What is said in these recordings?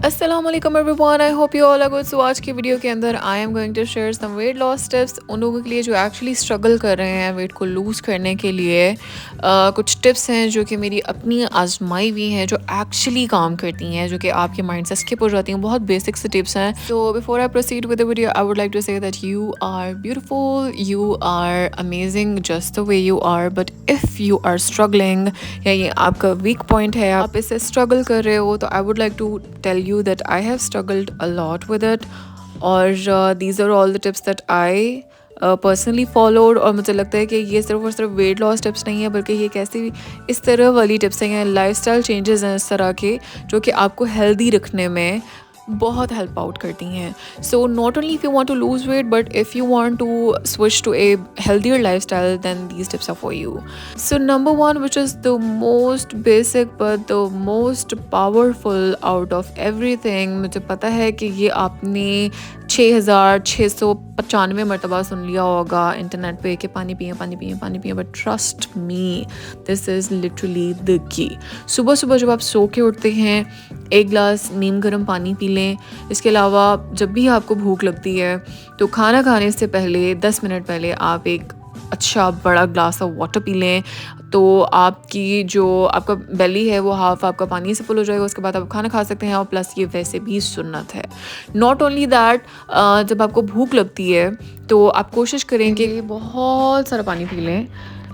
अस्सलामुअलैकुम everyone, I hope you all are good. So आज की वीडियो के अंदर I am going to share some weight loss tips उन लोगों के लिए जो एक्चुअली स्ट्रगल कर रहे हैं वेट को लूज़ करने के लिए। कुछ टिप्स हैं जो कि मेरी अपनी आजमाई हुई हैं, जो एक्चुअली काम करती हैं, जो कि आपके माइंड से स्किप हो जाती हैं। बहुत बेसिक से टिप्स हैं। So before I proceed with the video I would like to say that you are beautiful, you are amazing just the way you are, but if you are struggling या ये आपका weak point है, आप इससे struggle कर रहे हो, तो I would like to tell you that I have struggled a lot with it, और these are all the tips that I personally followed. और मुझे लगता है कि ये सिर्फ और सिर्फ वेट लॉस टिप्स नहीं है, बल्कि ये कैसी इस तरह वाली टिप्स हैं, लाइफस्टाइल चेंजेस हैं इस तरह के, जो कि आपको हेल्दी रखने में बहुत हेल्प आउट करती हैं। So not only if you want to lose weight, but if you want to switch to a healthier lifestyle, then these tips are for you. So number one, which is the most basic but the most powerful out of everything, मुझे पता है कि ये आपने 6,695 मरतबा सुन लिया होगा internet पे कि पानी पिए पानी पिए पानी पिए, but trust me, this is literally the key. सुबह सुबह जब आप सो के उठते हैं, एक गिलास नीम गर्म पानी पी लें। इसके अलावा जब भी आपको भूख लगती है, तो खाना खाने से पहले 10 मिनट पहले आप एक अच्छा बड़ा ग्लास ऑफ वाटर पी लें, तो आपकी जो आपका बेली है वो हाफ आपका पानी से फुल हो जाएगा। उसके बाद आप खाना खा सकते हैं, और प्लस ये वैसे भी सुन्नत है। नॉट ओनली दैट, जब आपको भूख लगती है तो आप कोशिश करें कि बहुत सारा पानी पी लें।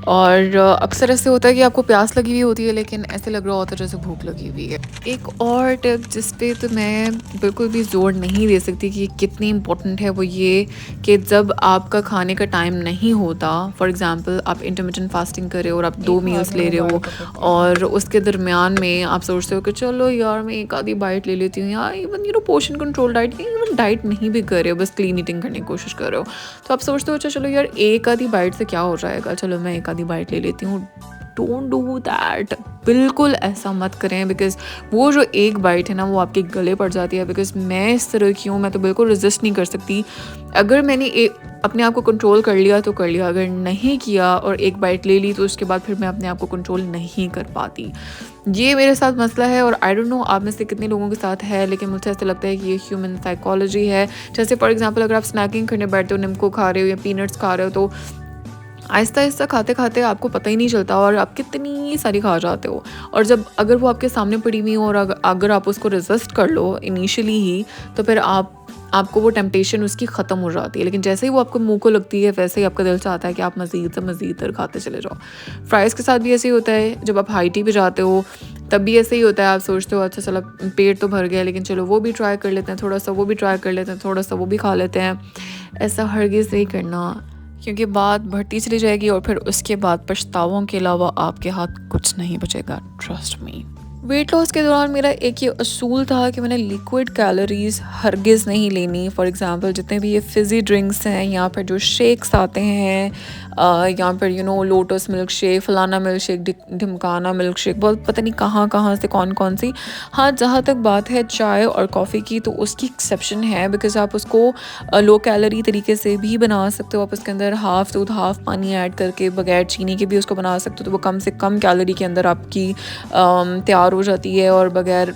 और अक्सर ऐसे होता है कि आपको प्यास लगी हुई होती है, लेकिन ऐसे लग रहा होता है जैसे भूख लगी हुई है। एक और टिप जिस पे तो मैं बिल्कुल भी जोर नहीं दे सकती कि कितनी इम्पोर्टेंट है, वो ये कि जब आपका खाने का टाइम नहीं होता, फॉर एग्जांपल आप इंटरमिटेंट फास्टिंग कर रहे हो और आप 2 मील्स ले रहे हो, और उसके दरमियान में आप सोचते हो कि चलो यार मैं एक आधी बाइट ले लेती हूँ, यार even portion control diet, even diet नहीं भी कर रहे हो, बस क्लीन ईटिंग करने की कोशिश कर रहे हो, तो आप सोचते हो अच्छा चलो यार एक आधी बाइट से क्या हो जाएगा, चलो मैं एक आधी बाइट ले लेती हूँ। डोंट डू दैट, बिल्कुल ऐसा मत करें, बिकॉज वो जो एक बाइट है ना, वो आपके गले पड़ जाती है। बिकॉज मैं इस तरह की हूँ, मैं तो बिल्कुल रेजिस्ट नहीं कर सकती। अगर मैंने अपने आप को कंट्रोल कर लिया तो कर लिया, अगर नहीं किया और एक बाइट ले ली तो उसके बाद फिर मैं अपने आप को कंट्रोल नहीं कर पाती। ये मेरे साथ मसला है, और आई डोंट नो आप में से कितने लोगों के साथ है, लेकिन मुझे ऐसा लगता है कि ये ह्यूमन साइकोलॉजी है। जैसे फॉर एग्जांपल अगर आप स्नैकिंग करने बैठते हो, निम्को खा रहे हो या पीनट्स खा रहे हो, तो आहिस्ता आहिस्ता खाते खाते आपको पता ही नहीं चलता और आप कितनी सारी खा जाते हो। और जब अगर वो आपके सामने पड़ी हुई हो और अगर आप उसको रेजिस्ट कर लो इनिशियली ही, तो फिर आपको वो टेम्पटेशन उसकी ख़त्म हो जाती है। लेकिन जैसे ही वो आपको मुंह को लगती है, वैसे ही आपका दिल चाहता है कि आप मज़ीद से मज़ीद तर खाते चले जाओ। फ्राइज़ के साथ भी ऐसे ही होता है, जब आप हाई टी पे जाते हो तब भी ऐसे ही होता है। आप सोचते हो अच्छा चलो पेट तो भर गया, लेकिन चलो वो भी ट्राई कर लेते हैं, थोड़ा सा वो भी ट्राई कर लेते हैं, थोड़ा सा वो भी खा लेते हैं। ऐसा हरगिज़ नहीं करना, क्योंकि बात बढ़ती चली जाएगी और फिर उसके बाद पछतावों के अलावा आपके हाथ कुछ नहीं बचेगा, ट्रस्ट मी। वेट लॉस के दौरान मेरा एक ये असूल था कि मैंने लिक्विड कैलोरीज हरगिज़ नहीं लेनी। फॉर एग्जांपल जितने भी ये फिज़ी ड्रिंक्स हैं, यहाँ पर जो शेक्स आते हैं, यहाँ पर लोटस मिल्क शेक, फलाना मिल्क शेक, ढिमकाना मिल्क शेक, बहुत पता नहीं कहाँ कहाँ से कौन कौन सी। हाँ, जहाँ तक बात है चाय और कॉफ़ी की, तो उसकी एक्सेप्शन है, बिकॉज आप उसको लो कैलोरी तरीके से भी बना सकते हो। आप उसके अंदर हाफ़ दूध हाफ़ पानी ऐड करके बगैर चीनी के भी उसको बना सकते हो, तो वो कम से कम कैलोरी के अंदर आपकी तैयार हो जाती है, और बगैर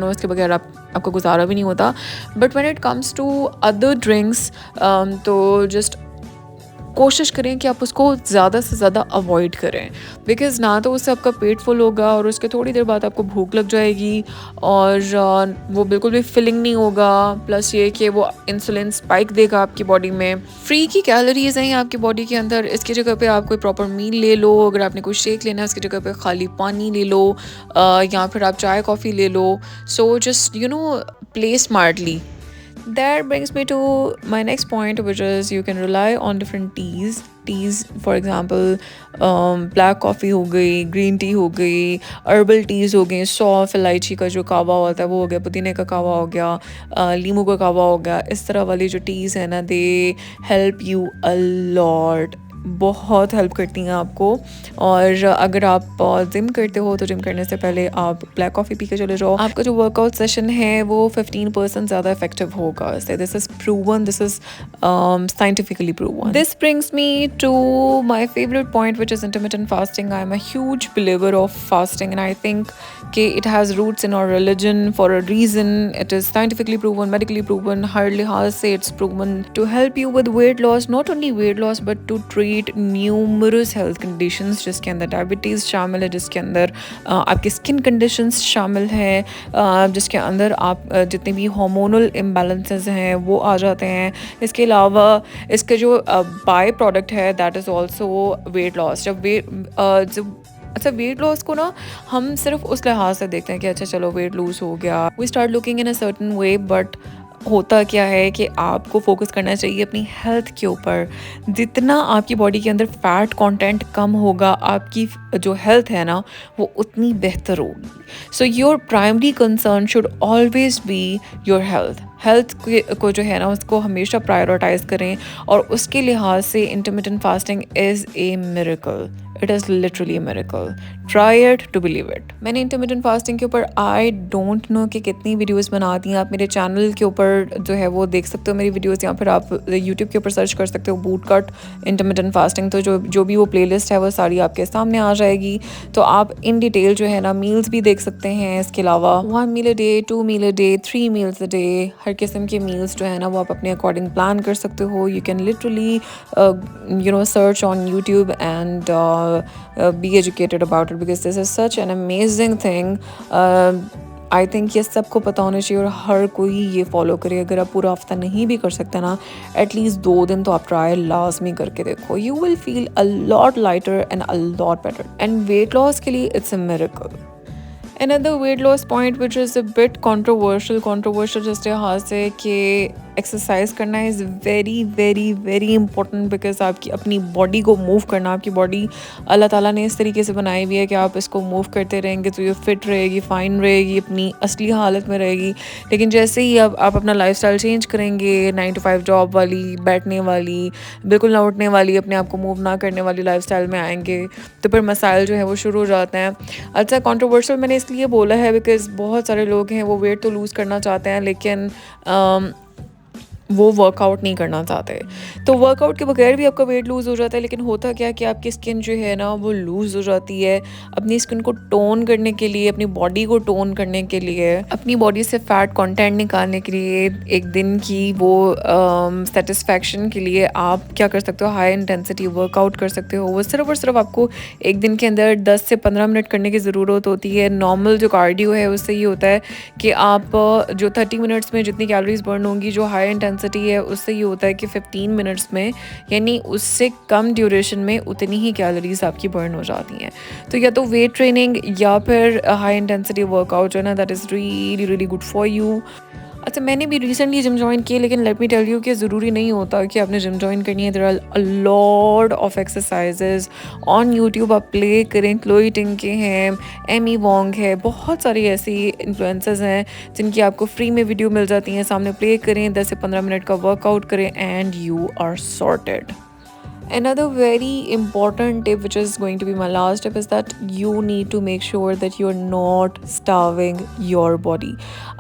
इसके बगैर आपका गुजारा भी नहीं होता। But when it comes to other drinks, तो जस्ट कोशिश करें कि आप उसको ज़्यादा से ज़्यादा अवॉइड करें, बिकॉज़ ना तो उससे आपका पेट फुल होगा और उसके थोड़ी देर बाद आपको भूख लग जाएगी, और वो बिल्कुल भी फिलिंग नहीं होगा। प्लस ये कि वो इंसुलिन स्पाइक देगा आपकी बॉडी में। फ्री की कैलोरीज हैं आपकी बॉडी के अंदर, इसकी जगह पे आप कोई प्रॉपर मील ले लो। अगर आपने कोई शेक लेना है, उसकी जगह पे खाली पानी ले लो, या फिर आप चाय कॉफ़ी ले लो। So just play smartly. That brings me to my next point, which is you can rely on different teas, for example black coffee हो गई, green tea हो गई, herbal teas हो गई, सौंफ इलायची का जो कावा होता है वो हो गया, पुदीने का कावा हो गया, लीमू का कावा हो गया। इस तरह वाली जो टीज़ है ना, they help you a lot बहुत हेल्प करती हैं आपको। और अगर आप जिम करते हो तो जिम करने से पहले आप ब्लैक कॉफ़ी पी के चले जाओ, आपका जो वर्कआउट सेशन है वो 15% ज़्यादा इफेक्टिव होगा। So this is proven, this is scientifically proven. This brings me to my favorite point, which is intermittent fasting. I am a huge believer of fasting, and I think it has roots in our religion for a reason. It is scientifically proven, medically proven, हर लिहाज से it's proven to help you with weight loss, not only weight loss but to treat numerous health conditions, जिसके अंदर diabetes शामिल है, जिसके अंदर आपकी skin conditions शामिल है, जिसके अंदर आप जितने भी हार्मोनल इम्बैलेंसेस हैं वो आ जाते हैं। इसके अलावा इसके जो बाय प्रोडक्ट है that is also weight loss. जब अच्छा, वेट लॉस को ना हम सिर्फ उस लिहाज से देखते हैं कि अच्छा चलो वेट लूज हो गया, we start looking in a certain way, but होता क्या है कि आपको फोकस करना चाहिए अपनी हेल्थ के ऊपर। जितना आपकी बॉडी के अंदर फैट कंटेंट कम होगा, आपकी जो हेल्थ है ना वो उतनी बेहतर होगी। So your primary concern should always be your health को जो है ना उसको हमेशा प्रायोरिटाइज करें, और उसके लिहाज से intermittent fasting is a miracle. It is literally miracle. Try it to believe it. मैंने इंटरमिटेंट फास्टिंग के ऊपर आई डोंट नो कि कितनी वीडियोस बनाती हैं। आप मेरे चैनल के ऊपर जो है वो देख सकते हो मेरी वीडियोस, या फिर आप यूट्यूब के ऊपर सर्च कर सकते हो बूट कट इंटरमिटेंट फास्टिंग, तो जो भी वो प्लेलिस्ट है वो सारी आपके सामने आ जाएगी। तो आप इन डिटेल जो है ना मील्स भी देख सकते हैं। इसके अलावा 1 meal a day, 2 meal a day, 3 meals a day, हर किस्म के मील्स जो है ना वो आप अपने अकॉर्डिंग प्लान कर सकते हो। You can literally search on YouTube and be educated about it, because this is such an amazing thing. I think ये सबको पता होना चाहिए और हर कोई ये फॉलो करे। अगर आप पूरा हफ्ता नहीं भी कर सकते ना, एटलीस्ट 2 दिन तो आप ट्राई लाजमी करके देखो। You will feel a lot lighter and a lot better, and weight loss के लिए it's a miracle. Another weight loss point which is a bit controversial जिस लिहाज से कि एक्सरसाइज करना is very very very important, because आपकी अपनी body को मूव करना, आपकी बॉडी अल्लाह ताला ने इस तरीके से बनाई हुई है कि आप इसको मूव करते रहेंगे तो ये फिट रहेगी, फाइन रहेगी, अपनी असली हालत में रहेगी। लेकिन जैसे ही आप अपना लाइफस्टाइल चेंज करेंगे, 9 to 5 जॉब वाली, बैठने वाली, बिल्कुल ना उठने वाली, अपने आप को मूव ना करने वाली लाइफस्टाइल में आएंगे, तो फिर मसाइल जो है वो शुरू हो जाते हैं। अच्छा, कंट्रोवर्शियल मैंने इसलिए बोला है बिकॉज बहुत सारे लोग हैं वो वेट तो लूज़ करना चाहते हैं लेकिन वो वर्कआउट नहीं करना चाहते। तो वर्कआउट के बगैर भी आपका वेट लूज़ हो जाता है, लेकिन होता क्या है कि आपकी स्किन जो है ना वो लूज़ हो जाती है। अपनी स्किन को टोन करने के लिए, अपनी बॉडी को टोन करने के लिए, अपनी बॉडी से फैट कंटेंट निकालने के लिए, एक दिन की वो सेटिस्फैक्शन के लिए आप क्या कर सकते हो, हाई इंटेंसिटी वर्कआउट कर सकते हो। वो सिर्फ और सिर्फ आपको एक दिन के अंदर 10 से 15 मिनट करने की ज़रूरत होती है। नॉर्मल जो कार्डियो है उससे ये होता है कि आप जो 30 मिनट्स में जितनी कैलोरीज बर्न होंगी, जो हाई इंटेंसिटी है उससे ये होता है कि 15 मिनट्स में, यानी उससे कम ड्यूरेशन में उतनी ही कैलोरीज आपकी बर्न हो जाती हैं। तो या तो वेट ट्रेनिंग या फिर हाई इंटेंसिटी वर्कआउट जो है ना, that is really really good for you. अच्छा, मैंने भी रिसेंटली जिम ज्वाइन की, लेकिन लेट मी टेल यू कि ज़रूरी नहीं होता कि आपने जिम ज्वाइन करनी है। There are a lot of exercises on YouTube. आप प्ले करें, क्लोई टिंग के हैं, एमी वोंग है, बहुत सारी ऐसी इन्फ्लुएंसर्स हैं जिनकी आपको फ्री में वीडियो मिल जाती हैं। सामने प्ले करें, 10 से 15 मिनट का वर्कआउट करें and you are sorted. Another very important tip, which is going to be my last tip, is that you need to make sure that you're not starving your body.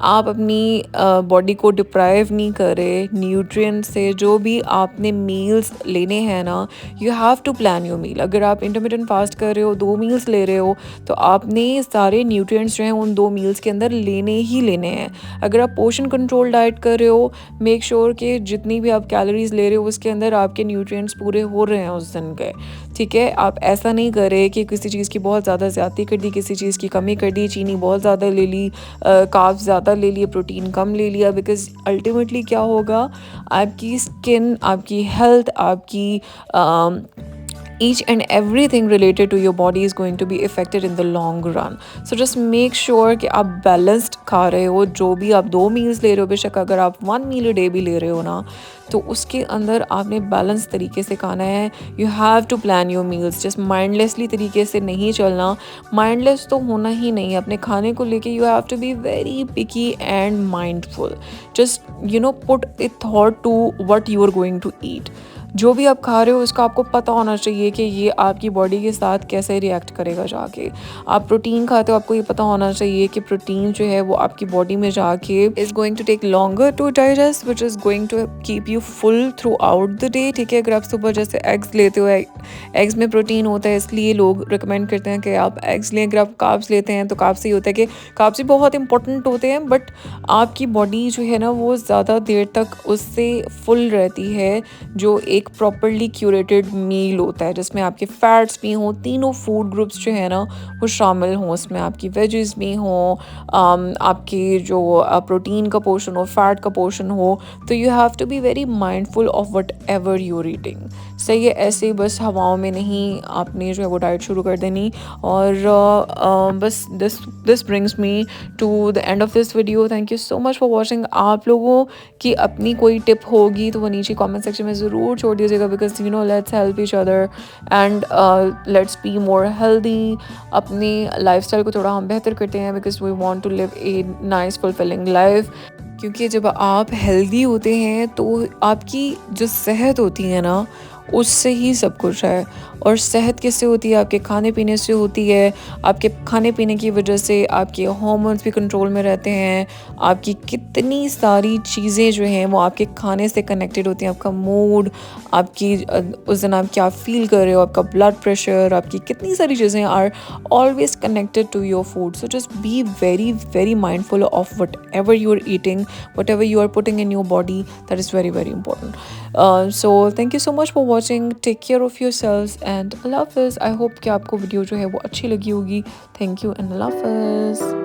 आप अपनी body को deprive नहीं करें nutrient से। जो भी आपने meals लेने हैं ना, you have to plan your meal. अगर आप इंटरमिटेंट फास्ट कर रहे हो, 2 मील्स ले रहे हो, तो आपने सारे न्यूट्रिएंट्स जो हैं उन 2 मील्स के अंदर लेने ही लेने हैं। अगर आप पोर्शन कंट्रोल डाइट कर रहे हो, मेक श्योर कि जितनी भी आप कैलोरीज ले रहे हो उसके अंदर आपके न्यूट्रिएंट्स पूरे हो रहे हैं उस दिन के। ठीक है, आप ऐसा नहीं करें कि किसी चीज़ की बहुत ज़्यादा ज़्यादती कर दी, किसी चीज़ की कमी कर दी, चीनी बहुत ज़्यादा ले ली, कार्ब्स ज़्यादा ले लिए, प्रोटीन कम ले लिया। बिकॉज अल्टीमेटली क्या होगा, आपकी स्किन, आपकी हेल्थ, आपकी each and everything related to your body is going to be affected in the long run. So just make sure कि आप balanced खा रहे हो। जो भी आप 2 मील्स ले रहे हो, बेशक अगर आप 1 मील अ डे भी ले रहे हो ना, तो उसके अंदर आपने बैलेंस तरीके से खाना है। You have to plan your meals. Just mindlessly तरीके से नहीं चलना। माइंडलेस तो होना ही नहीं, अपने खाने को लेके you have to be very picky and mindful. Just put a thought to what you are going to eat. जो भी आप खा रहे हो उसका आपको पता होना चाहिए कि ये आपकी बॉडी के साथ कैसे रिएक्ट करेगा जाके। आप प्रोटीन खाते हो, आपको ये पता होना चाहिए कि प्रोटीन जो है वो आपकी बॉडी में जाके is going to take longer to digest, which is going to keep you full throughout the day. ठीक है, अगर आप सुबह जैसे एग्स लेते हो, एग्स में प्रोटीन होता है, इसलिए लोग रिकमेंड करते हैं कि आप एग्स लें। अगर आप कार्ब्स लेते हैं तो कार्ब्स से ये होता है कि कार्ब्स भी बहुत इंपॉर्टेंट होते हैं, बट आपकी बॉडी जो है ना वो ज़्यादा देर तक उससे फुल रहती है जो एक प्रॉपरली क्यूरेटेड मील होता है, जिसमें आपके फैट्स भी हों, तीनों फूड ग्रुप्स जो है ना वो शामिल हों, उसमें आपकी वेजेस भी हों, आपकी जो प्रोटीन का पोर्शन हो, फैट का पोर्शन हो। तो you have to be very mindful of whatever you're eating. सही है, ऐसे ही बस हवाओं में नहीं आपने जो है वो डाइट शुरू कर देनी। और बस this brings me to the end of this video. Thank you so much for watching. आप लोगों की अपनी कोई टिप होगी तो वो नीचे कमेंट सेक्शन में ज़रूर छोड़ दीजिएगा, because you know let's help each other and let's be more healthy. अपनी लाइफस्टाइल को थोड़ा हम बेहतर करते हैं, because we want to live a nice fulfilling life. क्योंकि जब आप हेल्दी होते हैं तो आपकी जो सेहत होती है ना उससे ही सब कुछ है। और सेहत किससे होती है? आपके खाने पीने से होती है। आपके खाने पीने की वजह से आपके हार्मोन्स भी कंट्रोल में रहते हैं। आपकी कितनी सारी चीज़ें जो हैं वो आपके खाने से कनेक्टेड होती हैं। आपका मूड, आपकी उस दिन आप क्या फील कर रहे हो, आपका ब्लड प्रेशर, आपकी कितनी सारी चीज़ें are always connected to your food. So just be very very mindful of whatever you are eating, whatever you are putting in your body. That is very very important. So thank you so much for watching. Take care of yourselves and Allah Hafiz. I hope कि आपको video जो है वो अच्छी लगी होगी. Thank you and Allah Hafiz.